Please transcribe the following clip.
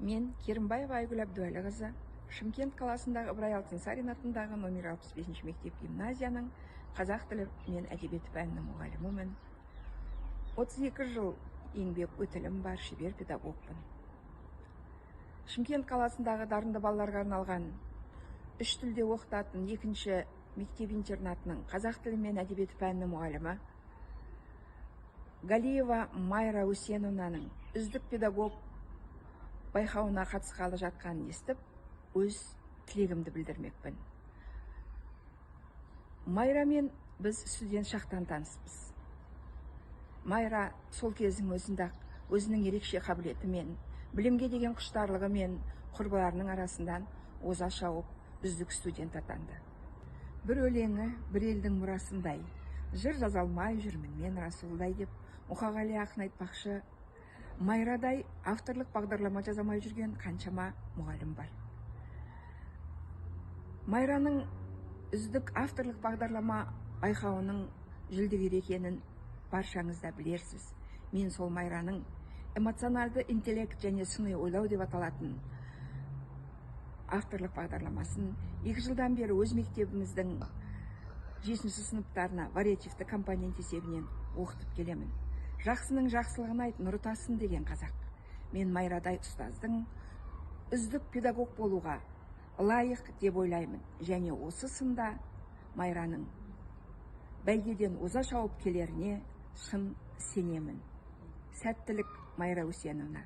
Мен Керімбаева Айгүл Әбдуәліқызы, Шымкент қаласындағы Ыбырай Алтынсарин атындағы номер 65 мектеп гимназияның қазақ тілі мен әдебиеті пәнінің мұғалімімін. 32 жыл еңбек өтілім бар, шебер педагогпын. Шымкент қаласындағы дарынды балаларға арналған 3 тілде оқытатын 2-ші мектеп-интернатының қазақ тілі мен әдебиеті пәнінің мұғалімі Галиева Майра Усеновнаның үздік педагог байқауына қатысқалы жатқанын естіп, өз тілегімді білдірмекпін. Майрамен біз студент шақтан таныспыз. Майра сол кездің өзінің ерекше қабілетімен, білімге деген құштарлығымен құрбыларының арасынан оза шауып үздік студент атанды. Бір өлеңі бір елдің мұрасындай, жыр жаза алмай жүрмін мен Расулдай деп Мұқағали ақын айтпақшы, Майрадай авторлық бағдарлама жазамай жүрген қаншама мұғалім бар. Майраның үздік авторлық бағдарлама байқауының жүлдегер екенін баршаңыз да білерсіз. Мен сол Майраның эмоционалды интеллект және сыни ойлау деп аталатын авторлық бағдарламасын 2 жылдан бері өз мектебіміздің 7-ші сыныптарына вариативті компонент есебінен оқытып келемін. Жақсының жақсылығын айт, нұры тасын деген қазақ. Мен Майрадай ұстаздың үздік педагог болуға лайық деп ойлаймын. Және осы сында Майраның бәйгеден оза шауып келеріне шын сенемін. Сәттілік, Майра Усеновна.